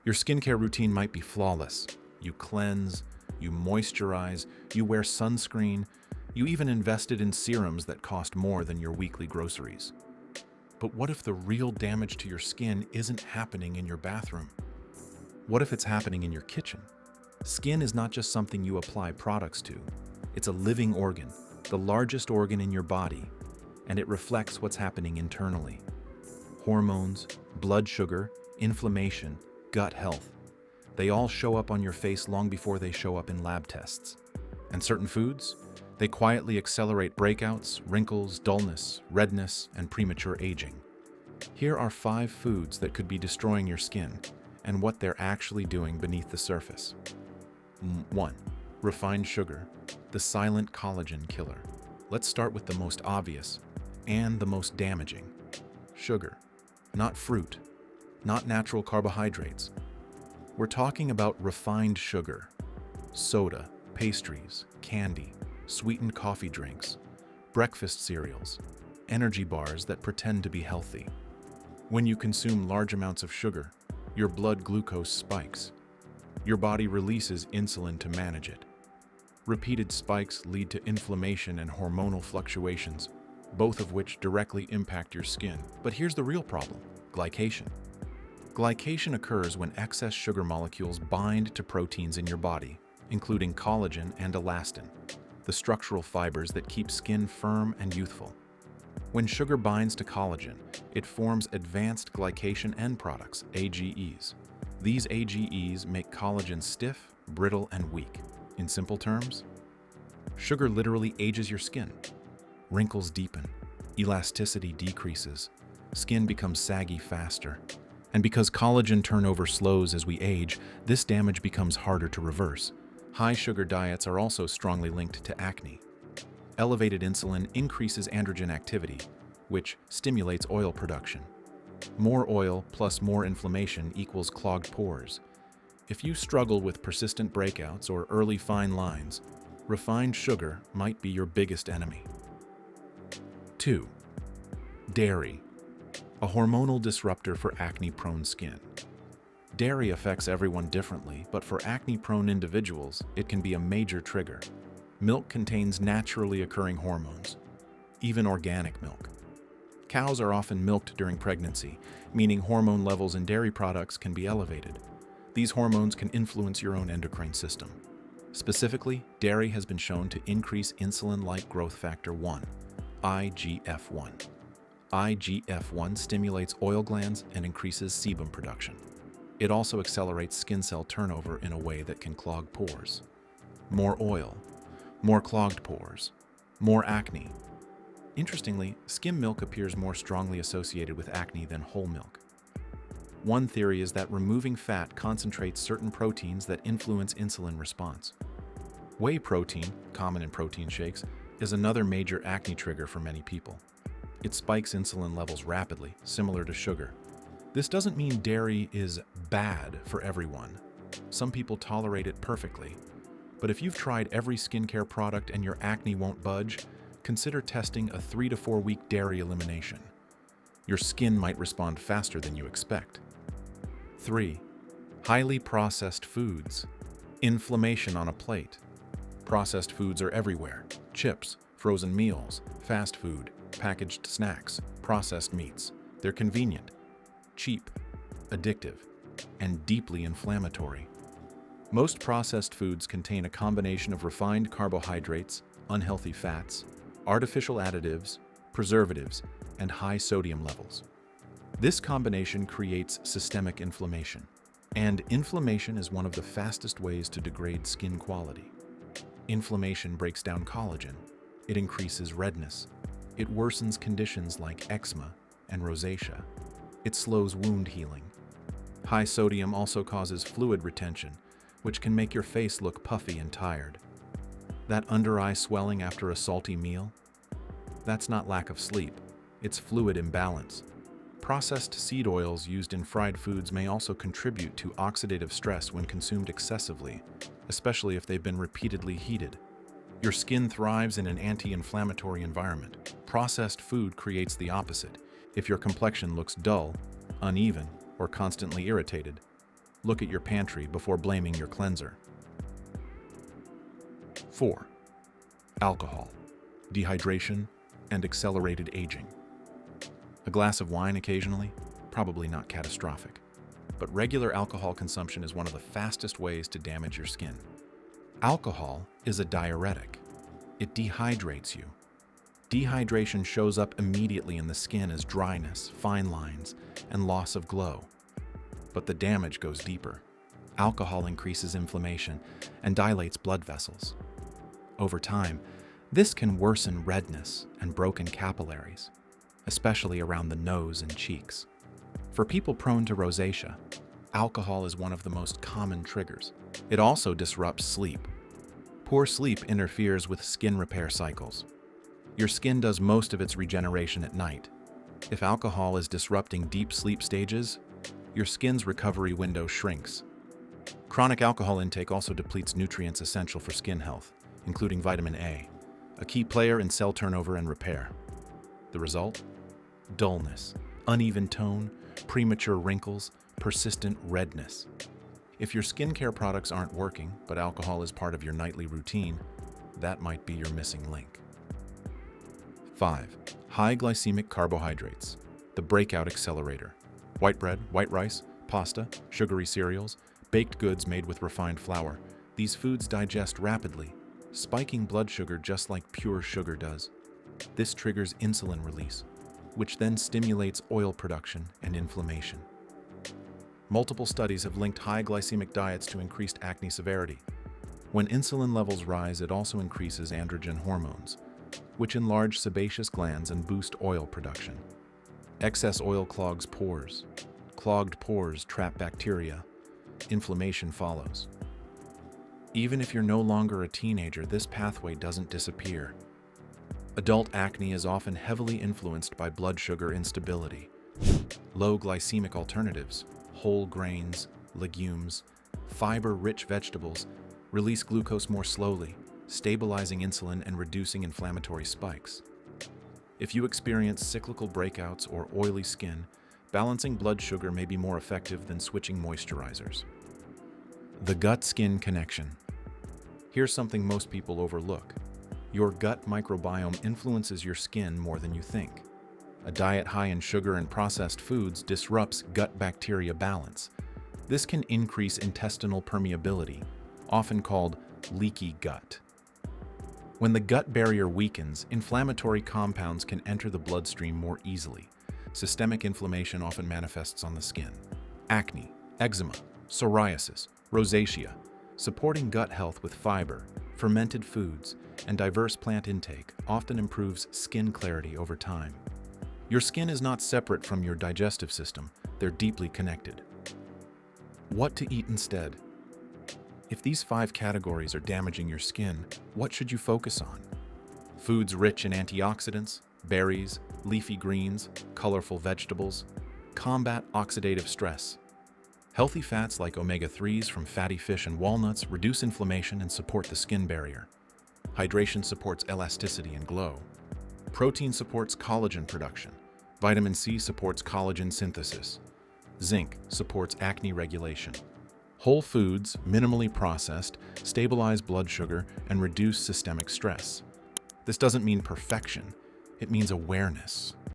Your skincare routine might be flawless. You cleanse, you moisturize, you wear sunscreen, you even invested in serums that cost more than your weekly groceries. But what if the real damage to your skin isn't happening in your bathroom? What if it's happening in your kitchen? Skin is not just something you apply products to. It's a living organ, the largest organ in your body, and it reflects what's happening internally. Hormones, blood sugar, inflammation, gut health. They all show up on your face long before they show up in lab tests. And certain foods? They quietly accelerate breakouts, wrinkles, dullness, redness, and premature aging. Here are 5 foods that could be destroying your skin and what they're actually doing beneath the surface. 1. Refined sugar, the silent collagen killer. Let's start with the most obvious and the most damaging. Sugar, not fruit, not natural carbohydrates. We're talking about refined sugar, soda, pastries, candy, sweetened coffee drinks, breakfast cereals, energy bars that pretend to be healthy. When you consume large amounts of sugar, your blood glucose spikes. Your body releases insulin to manage it. Repeated spikes lead to inflammation and hormonal fluctuations, both of which directly impact your skin. But here's the real problem: glycation. Glycation occurs when excess sugar molecules bind to proteins in your body, including collagen and elastin, the structural fibers that keep skin firm and youthful. When sugar binds to collagen, it forms advanced glycation end products, AGEs. These AGEs make collagen stiff, brittle, and weak. In simple terms, sugar literally ages your skin. Wrinkles deepen, elasticity decreases, skin becomes saggy faster. And because collagen turnover slows as we age, this damage becomes harder to reverse. High sugar diets are also strongly linked to acne. Elevated insulin increases androgen activity, which stimulates oil production. More oil plus more inflammation equals clogged pores. If you struggle with persistent breakouts or early fine lines, refined sugar might be your biggest enemy. 2. Dairy, a hormonal disruptor for acne-prone skin. Dairy affects everyone differently, but for acne-prone individuals, it can be a major trigger. Milk contains naturally occurring hormones, even organic milk. Cows are often milked during pregnancy, meaning hormone levels in dairy products can be elevated. These hormones can influence your own endocrine system. Specifically, dairy has been shown to increase insulin-like growth factor 1, IGF-1. IGF-1 stimulates oil glands and increases sebum production. It also accelerates skin cell turnover in a way that can clog pores. More oil, more clogged pores, more acne. Interestingly, skim milk appears more strongly associated with acne than whole milk. One theory is that removing fat concentrates certain proteins that influence insulin response. Whey protein, common in protein shakes, is another major acne trigger for many people. It spikes insulin levels rapidly, similar to sugar. This doesn't mean dairy is bad for everyone. Some people tolerate it perfectly. But if you've tried every skincare product and your acne won't budge, consider testing a 3 to 4 week dairy elimination. Your skin might respond faster than you expect. 3. Highly processed foods. Inflammation on a plate. Processed foods are everywhere. Chips, frozen meals, fast food, packaged snacks, processed meats. They're convenient, cheap, addictive, and deeply inflammatory. Most processed foods contain a combination of refined carbohydrates, unhealthy fats, artificial additives, preservatives, and high sodium levels. This combination creates systemic inflammation, and inflammation is one of the fastest ways to degrade skin quality. Inflammation breaks down collagen. It increases redness. It worsens conditions like eczema and rosacea. It slows wound healing. High sodium also causes fluid retention, which can make your face look puffy and tired. That under-eye swelling after a salty meal? That's not lack of sleep, it's fluid imbalance. Processed seed oils used in fried foods may also contribute to oxidative stress when consumed excessively, especially if they've been repeatedly heated. Your skin thrives in an anti-inflammatory environment. Processed food creates the opposite. If your complexion looks dull, uneven, or constantly irritated, Look at your pantry before blaming your cleanser. 4. Alcohol, dehydration, and accelerated aging. A glass of wine occasionally? Probably not catastrophic. But regular alcohol consumption is one of the fastest ways to damage your skin. Alcohol is a diuretic. It dehydrates you. Dehydration shows up immediately in the skin as dryness, fine lines, and loss of glow. But the damage goes deeper. Alcohol increases inflammation and dilates blood vessels. Over time, this can worsen redness and broken capillaries, especially around the nose and cheeks. For people prone to rosacea, alcohol is one of the most common triggers. It also disrupts sleep. Poor sleep interferes with skin repair cycles. Your skin does most of its regeneration at night. If alcohol is disrupting deep sleep stages, your skin's recovery window shrinks. Chronic alcohol intake also depletes nutrients essential for skin health, including vitamin A, a key player in cell turnover and repair. The result? Dullness, uneven tone, premature wrinkles, persistent redness. If your skincare products aren't working, but alcohol is part of your nightly routine, that might be your missing link. 5. High glycemic carbohydrates, the breakout accelerator. White bread, white rice, pasta, sugary cereals, baked goods made with refined flour. These foods digest rapidly, spiking blood sugar just like pure sugar does. This triggers insulin release, which then stimulates oil production and inflammation. Multiple studies have linked high glycemic diets to increased acne severity. When insulin levels rise, it also increases androgen hormones, which enlarge sebaceous glands and boost oil production. Excess oil clogs pores. Clogged pores trap bacteria. Inflammation follows. Even if you're no longer a teenager, this pathway doesn't disappear. Adult acne is often heavily influenced by blood sugar instability. Low glycemic alternatives, whole grains, legumes, fiber-rich vegetables release glucose more slowly, stabilizing insulin and reducing inflammatory spikes. If you experience cyclical breakouts or oily skin, balancing blood sugar may be more effective than switching moisturizers. The gut-skin connection. Here's something most people overlook. Your gut microbiome influences your skin more than you think. A diet high in sugar and processed foods disrupts gut bacteria balance. This can increase intestinal permeability, often called leaky gut. When the gut barrier weakens, inflammatory compounds can enter the bloodstream more easily. Systemic inflammation often manifests on the skin. Acne, eczema, psoriasis, rosacea. Supporting gut health with fiber, fermented foods, and diverse plant intake often improves skin clarity over time. Your skin is not separate from your digestive system, they're deeply connected. What to eat instead? If these 5 categories are damaging your skin, what should you focus on? Foods rich in antioxidants, berries, leafy greens, colorful vegetables. Combat oxidative stress. Healthy fats like omega-3s from fatty fish and walnuts reduce inflammation and support the skin barrier. Hydration supports elasticity and glow. Protein supports collagen production. Vitamin C supports collagen synthesis. Zinc supports acne regulation. Whole foods, minimally processed, stabilize blood sugar and reduce systemic stress. This doesn't mean perfection, it means awareness.